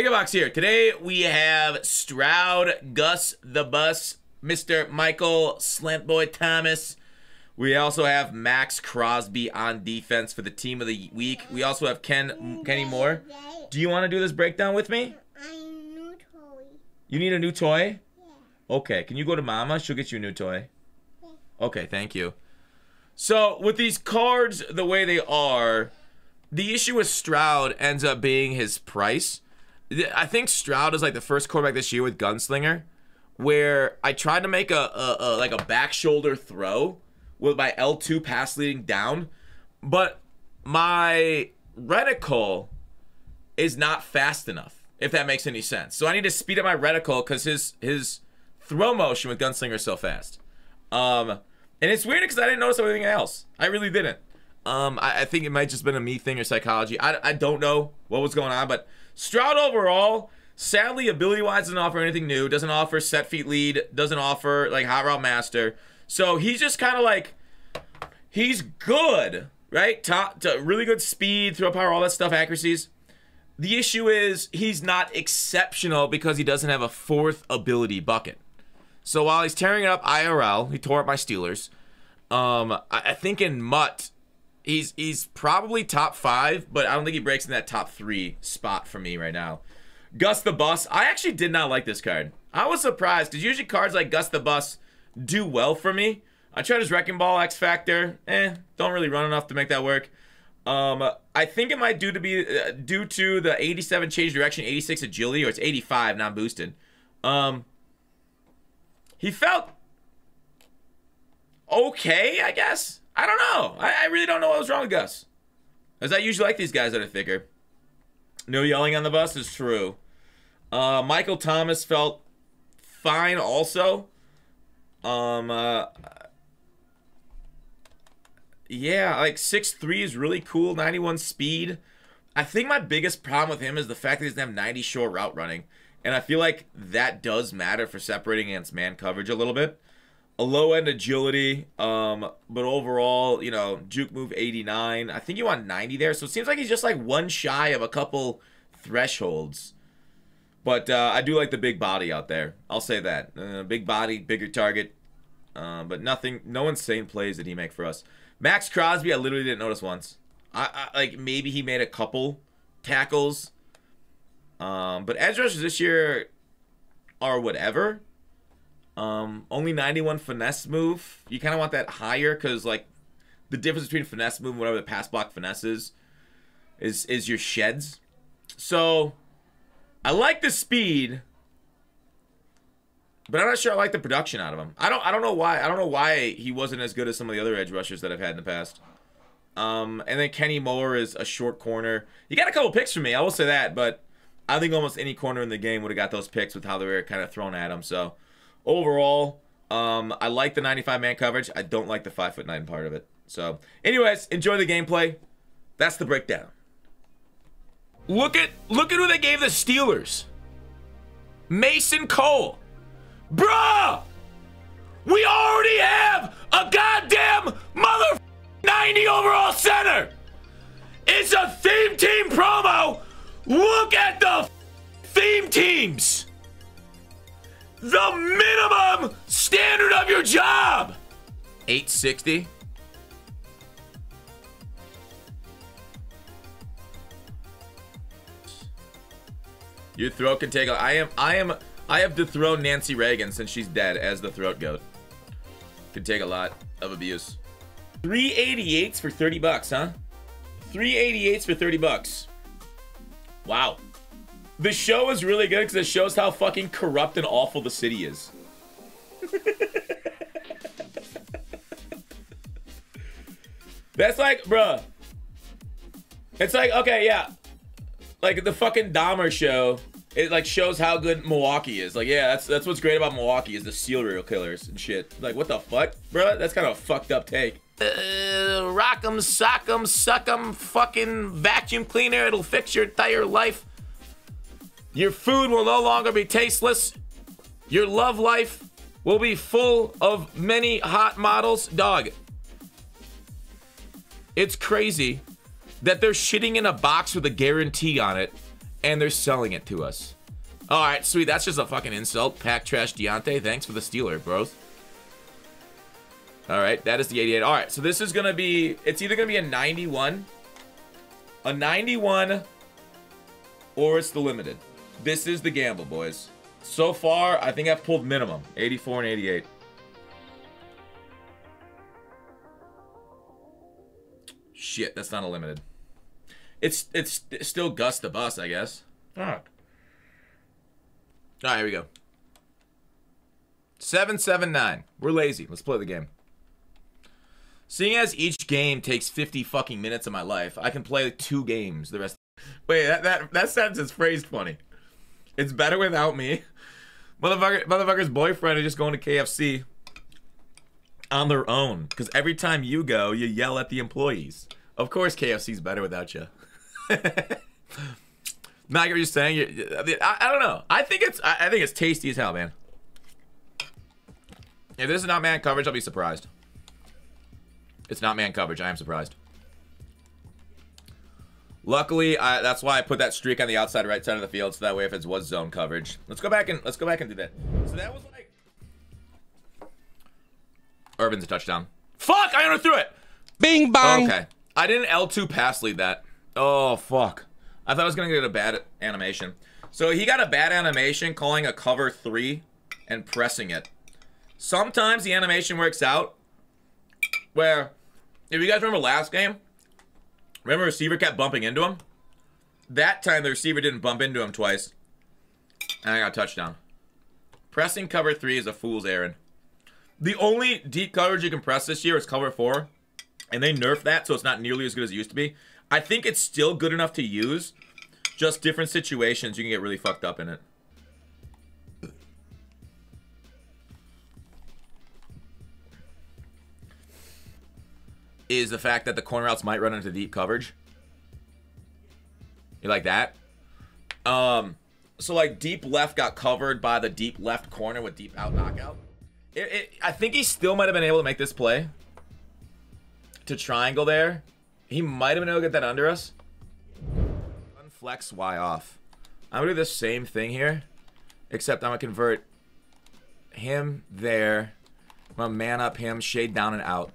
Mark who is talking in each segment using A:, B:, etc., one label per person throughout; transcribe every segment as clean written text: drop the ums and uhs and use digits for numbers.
A: Box here. Today we have Stroud, Gus the Bus, Mr. Michael Slantboy Thomas. We also have Max Crosby on defense for the team of the week. We also have Kenny Moore. Do you want to do this breakdown with me?
B: New toy.
A: You need a new toy?
B: Yeah.
A: Okay, can you go to Mama? She'll get you a new toy.
B: Yeah.
A: Okay, thank you. So, with these cards the way they are, the issue with Stroud ends up being his price. I think Stroud is like the first quarterback this year with Gunslinger, where I tried to make a back shoulder throw with my L2 pass leading down, but my reticle is not fast enough, if that makes any sense. So I need to speed up my reticle because his throw motion with Gunslinger is so fast. And it's weird because I didn't notice everything else. I really didn't. I think it might just been a me thing or psychology. I don't know what was going on, but Stroud overall, sadly, ability-wise, doesn't offer anything new. Doesn't offer set feet lead. Doesn't offer, like, hot route master. So he's just kind of like, he's good, right? Top to really good speed, throw power, all that stuff, accuracies. The issue is he's not exceptional because he doesn't have a fourth ability bucket. So while he's tearing it up IRL, he tore up my Steelers. I think in MUT, he's probably top 5, but I don't think he breaks in that top 3 spot for me right now. Gus the Bus. I actually did not like this card. I was surprised because usually cards like Gus the Bus do well for me. I tried his Wrecking Ball X Factor. Don't really run enough to make that work. I think it might due to the 87 change direction, 86 agility, or it's 85 not boosted. He felt okay, I guess. I don't know. I really don't know what was wrong with Gus. As I usually like these guys that are thicker. No yelling on the bus is true. Michael Thomas felt fine also. Yeah, like 6'3" is really cool. 91 speed. I think my biggest problem with him is the fact that he doesn't have 90 short route running. And I feel like that does matter for separating against man coverage a little bit. A low-end agility, but overall, you know, juke move 89. I think you want 90 there, so it seems like he's just like one shy of a couple thresholds. But I do like the big body out there. I'll say that. Big body, bigger target, but no insane plays did he make for us. Max Crosby, I literally didn't notice once. I like maybe he made a couple tackles, but edge rushers this year are whatever. Only 91 finesse move. You kind of want that higher because, like, the difference between finesse move and whatever the pass block finesse is your sheds. So, I like the speed, but I'm not sure I like the production out of him. I don't know why. I don't know why he wasn't as good as some of the other edge rushers that I've had in the past. And then Kenny Moore is a short corner. He got a couple picks from me, I will say that, but I think almost any corner in the game would have got those picks with how they were kind of thrown at him. So, overall, I like the 95 man coverage. I don't like the 5'9" part of it. So, anyways, enjoy the gameplay. That's the breakdown. Look at who they gave the Steelers. Mason Cole. Bruh! We already have a goddamn mother 90 overall center. It's a theme team promo. Look at the theme teams. The minimum standard of your job. 860. Your throat can take a I have dethroned Nancy Reagan since she's dead as the throat goat. Can take a lot of abuse. 388s for 30 bucks, huh? 388s for 30 bucks. Wow. The show is really good because it shows how fucking corrupt and awful the city is. That's like, bruh. It's like, okay, yeah. Like the fucking Dahmer show, it like shows how good Milwaukee is. Like, yeah, that's what's great about Milwaukee is the serial killers and shit. Like, what the fuck, bruh? That's kind of a fucked up take. Rock'em, sock'em, suck'em, fucking vacuum cleaner. It'll fix your entire life. Your food will no longer be tasteless. Your love life will be full of many hot models. Dog. It's crazy that they're shitting in a box with a guarantee on it and they're selling it to us. All right, sweet. That's just a fucking insult. Pack trash Deontay. Thanks for the stealer, bros. All right, that is the 88. All right, so this is going to be, it's either going to be a 91, or it's the limited. This is the gamble, boys. So far, I think I've pulled minimum 84 and 88. Shit, that's not a limited. It's still Gus the Bus, I guess. Fuck. All right, here we go. 779. We're lazy. Let's play the game. Seeing as each game takes 50 fucking minutes of my life, I can play 2 games the rest. Wait, that sentence is phrased funny. It's better without me. Motherfucker's boyfriend is just going to KFC on their own. Because every time you go, you yell at the employees. Of course KFC's better without you. Not what you're saying. I don't know. I think it's tasty as hell, man. If this is not man coverage, I'll be surprised. It's not man coverage. I am surprised. Luckily, that's why I put that streak on the outside right side of the field, so that way if it was zone coverage. Let's go back and do that. So that was like Irvin's a touchdown. Fuck! I underthrew it.
C: Bing bong.
A: Okay. I didn't L2 pass lead that. Oh fuck. I thought I was gonna get a bad animation. So he got a bad animation calling a cover 3 and pressing it. Sometimes the animation works out where, if you guys remember last game, remember receiver kept bumping into him? That time the receiver didn't bump into him twice. And I got a touchdown. Pressing cover 3 is a fool's errand. The only deep coverage you can press this year is cover 4. And they nerfed that, so it's not nearly as good as it used to be. I think it's still good enough to use. Just different situations, you can get really fucked up in it. Is the fact that the corner routes might run into deep coverage. You like that? So like deep left got covered by the deep left corner with deep out knockout. I think he still might have been able to make this play. To triangle there. He might have been able to get that under us. Unflex Y off. I'm gonna do the same thing here. Except I'm gonna convert him there. I'm gonna man up him, shade down and out.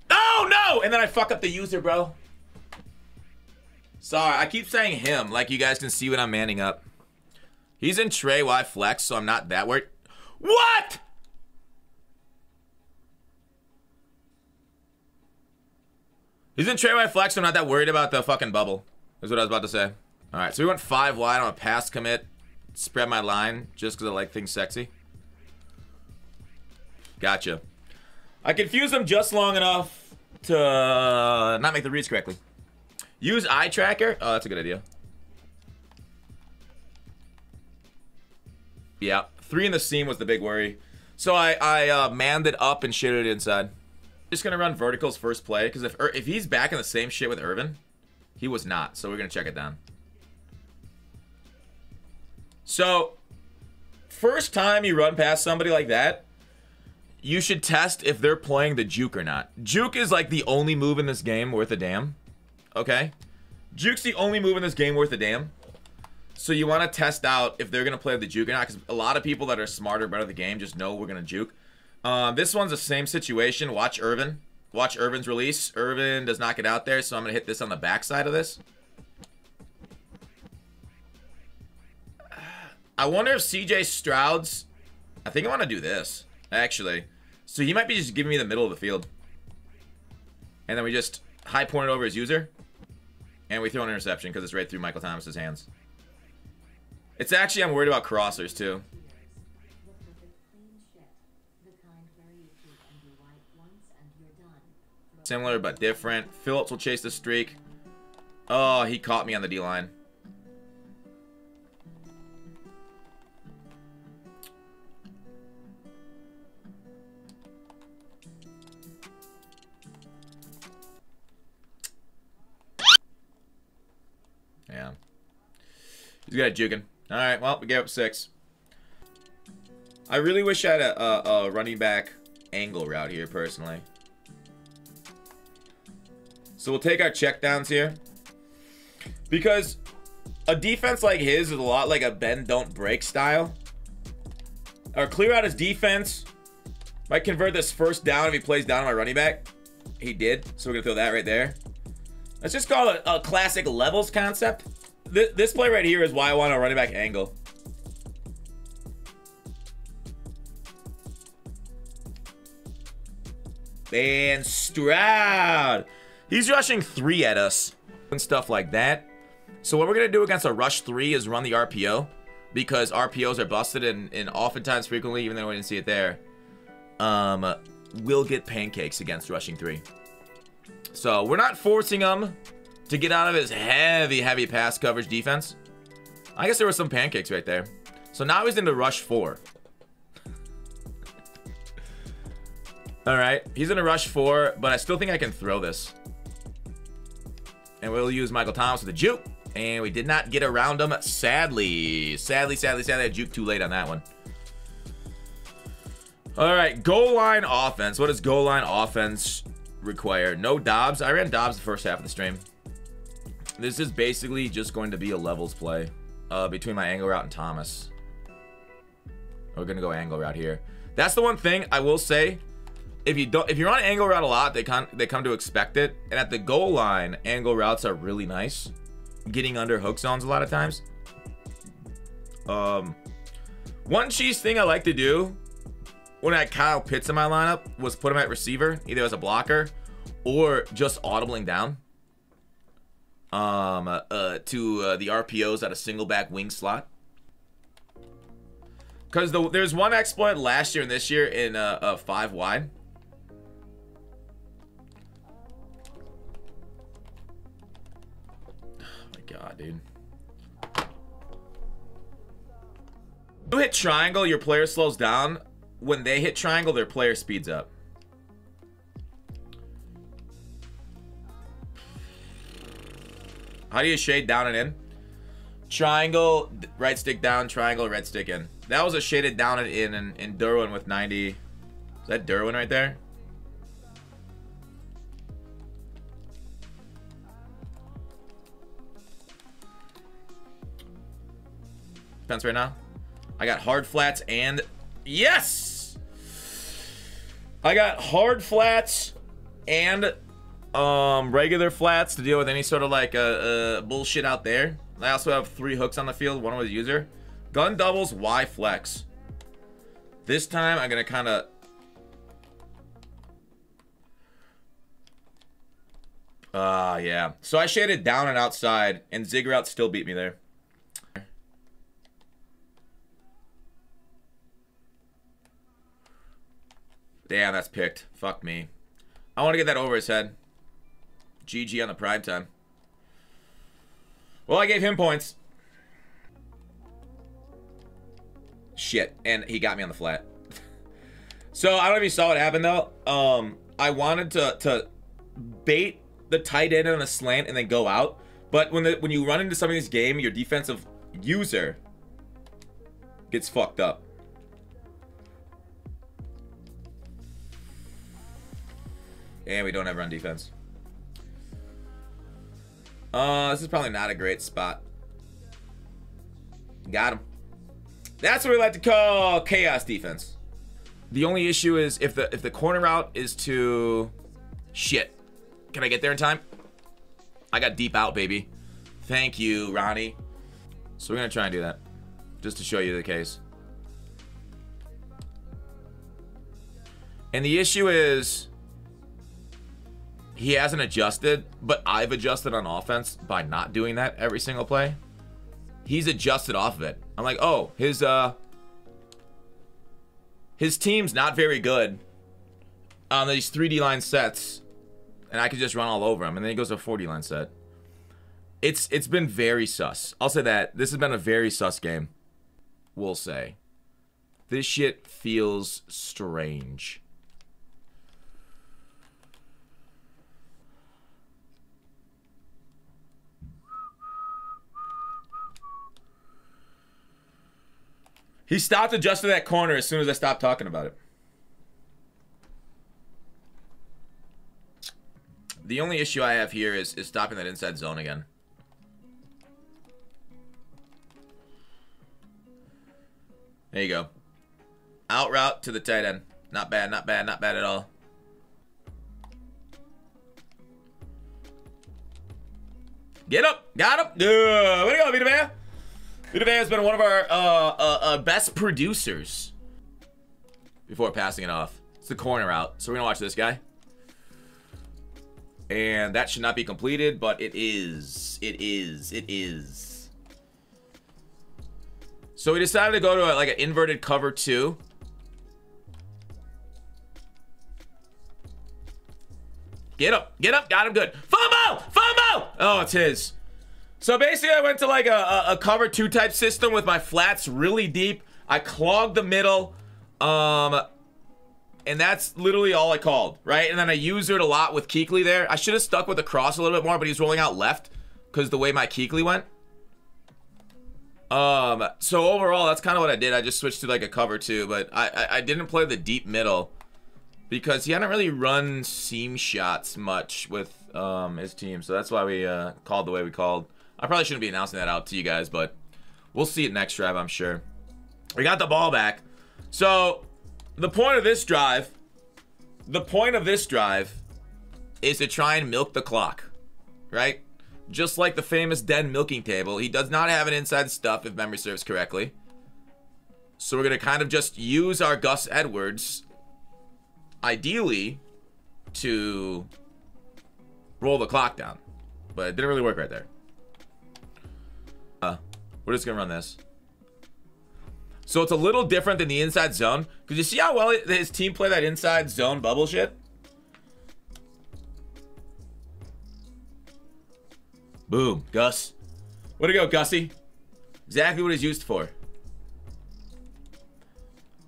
A: Oh no! And then I fuck up the user, bro. Sorry, I keep saying him, like you guys can see when I'm manning up. He's in Trey Y flex, so I'm not that worried. What? He's in Trey Y flex, so I'm not that worried about the fucking bubble. Is what I was about to say. Alright, so we went 5 wide on a pass commit. Spread my line, just because I like things sexy. Gotcha. I confused them just long enough to not make the reads correctly. Use eye tracker. Oh, that's a good idea. Yeah, 3 in the seam was the big worry. So I manned it up and shitted it inside. Just gonna run verticals first play, because if he's back in the same shit with Irvin, he was not. So we're gonna check it down. So first time you run past somebody like that, you should test if they're playing the juke or not. Juke is like the only move in this game worth a damn. Okay? Juke's the only move in this game worth a damn. So you want to test out if they're going to play the juke or not, because a lot of people that are smarter, better at the game just know we're going to juke. This one's the same situation. Watch Irvin. Watch Irvin's release. Irvin does not get out there, so I'm going to hit this on the backside of this. I wonder if CJ Stroud's... I think I want to do this, actually. So he might be just giving me the middle of the field. And then we just high point it over his user. And we throw an interception because it's right through Michael Thomas's hands. It's actually, I'm worried about crossers too. Similar but different. Phillips will chase the streak. Oh, he caught me on the D-line. Yeah. He's got it juking. Alright, well, we gave up 6. I really wish I had a running back angle route here, personally. So we'll take our checkdowns here. Because a defense like his is a lot like a bend, don't break style. Or clear out his defense. Might convert this first down if he plays down on my running back. He did. So we're going to throw that right there. Let's just call it a classic levels concept. This play right here is why I want a running back angle. And Stroud. He's rushing 3 at us and stuff like that. So what we're going to do against a rush 3 is run the RPO. Because RPOs are busted and oftentimes frequently, even though we didn't see it there, we'll get pancakes against rushing 3. So we're not forcing him to get out of his heavy pass coverage defense. I guess there were some pancakes right there. So now he's into rush 4. All right, he's into rush 4, but I still think I can throw this. And we'll use Michael Thomas with a juke. And we did not get around him, sadly. Sadly, I juked too late on that one. All right, goal line offense. What does goal line offense require? No Dobbs. I ran Dobbs the first half of the stream. This is basically just going to be a levels play between my angle route and Thomas. We're gonna go angle route here. That's the one thing I will say. If you're on angle route a lot, they come to expect it. And at the goal line, angle routes are really nice. Getting under hook zones a lot of times. One cheese thing I like to do when I had Kyle Pitts in my lineup was put him at receiver, either as a blocker or just audibling down to the RPOs at a single back wing slot. Because there's one exploit last year and this year in 5 wide. God, dude. You hit triangle, your player slows down. When they hit triangle, their player speeds up. How do you shade down and in? Triangle, right stick down, triangle, red stick in. That was a shaded down and in Derwin with 90. Is that Derwin right there? Right now I got hard flats and yes, I got hard flats and regular flats to deal with any sort of like bullshit out there. I also have 3 hooks on the field, one with user. Gun doubles, Y flex. This time I'm gonna kind of yeah, so I shaded down and outside and zig route still beat me there. Damn, that's picked. Fuck me. I want to get that over his head. GG on the prime time. Well, I gave him points. Shit. And he got me on the flat. So, I don't know if you saw what happened, though. I wanted to bait the tight end on a slant and then go out. But when you run into somebody's game, your defensive user gets fucked up. And we don't have run defense. This is probably not a great spot. Got him. That's what we like to call chaos defense. The only issue is if the corner route is to shit. Can I get there in time? I got deep out, baby. Thank you, Ronnie. So we're gonna try and do that, just to show you the case. And the issue is, he hasn't adjusted, but I've adjusted on offense by not doing that every single play. He's adjusted off of it. I'm like, oh, his team's not very good on these 3D line sets, and I could just run all over him. And then he goes to a 4D line set. It's been very sus. I'll say that. This has been a very sus game. We'll say. This shit feels strange. He stopped adjusting that corner as soon as I stopped talking about it. The only issue I have here is stopping that inside zone again. There you go. Out route to the tight end. Not bad, not bad, not bad at all. Get up. Got him. Way to go, Vita Vea. Vita Vea has been one of our best producers. Before passing it off. It's the corner route. So we're going to watch this guy. And that should not be completed, but it is. It is. It is. So we decided to go to like an inverted cover 2. Get up. Get up. Got him good. FOMO! FOMO! Oh, it's his. So basically I went to like a cover 2 type system with my flats really deep. I clogged the middle. And that's literally all I called, right? And then I used it a lot with Kuechly there. I should have stuck with the cross a little bit more, but he's rolling out left because the way my Kuechly went. So overall, that's kind of what I did. I just switched to like a cover 2, but I didn't play the deep middle because he hadn't really run seam shots much with his team. So that's why we called the way we called. I probably shouldn't be announcing that out to you guys, but we'll see it next drive, I'm sure. We got the ball back. So the point of this drive is to try and milk the clock, right? Just like the famous Den milking table, he does not have an inside stuff if memory serves correctly. So we're going to kind of just use our Gus Edwards, ideally, to roll the clock down. But it didn't really work right there. We're just going to run this. So it's a little different than the inside zone. Because you see how well his team play that inside zone bubble shit? Boom. Gus. Way to go, Gussie. Exactly what he's used for.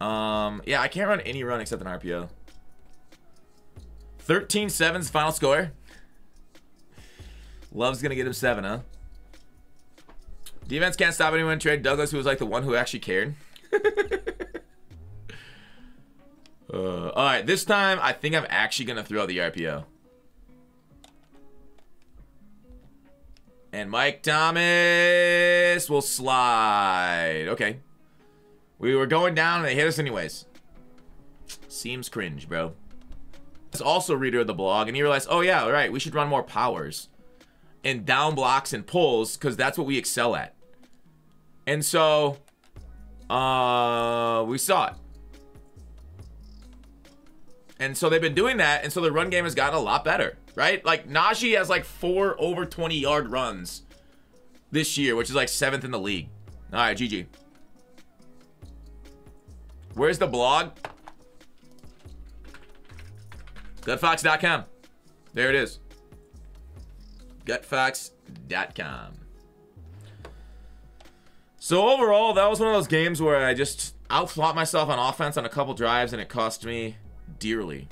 A: Yeah, I can't run any run except an RPO. 13-7's final score. Love's going to get him 7, huh? Defense can't stop anyone. Trade Douglas, who was like the one who actually cared. Alright, this time I think I'm actually going to throw the RPO. And Mike Thomas will slide. Okay. We were going down and they hit us anyways. Seems cringe, bro. It's also a reader of the blog and he realized, oh yeah, all right, we should run more powers. And down blocks and pulls because that's what we excel at. And so we saw it. And so they've been doing that, and so the run game has gotten a lot better, right? Like Najee has like 4 over 20-yard runs this year, which is like 7th in the league. All right, GG. Where's the blog? Gutfox.com. There it is. Gutfox.com. So overall, that was one of those games where I just outfought myself on offense on a couple drives, and it cost me dearly.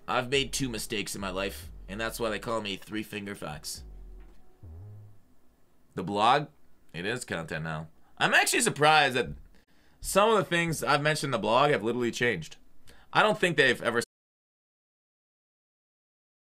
A: I've made 2 mistakes in my life, and that's why they call me 3-Finger Fox. The blog, it is content now. I'm actually surprised that some of the things I've mentioned in the blog have literally changed. I don't think they've ever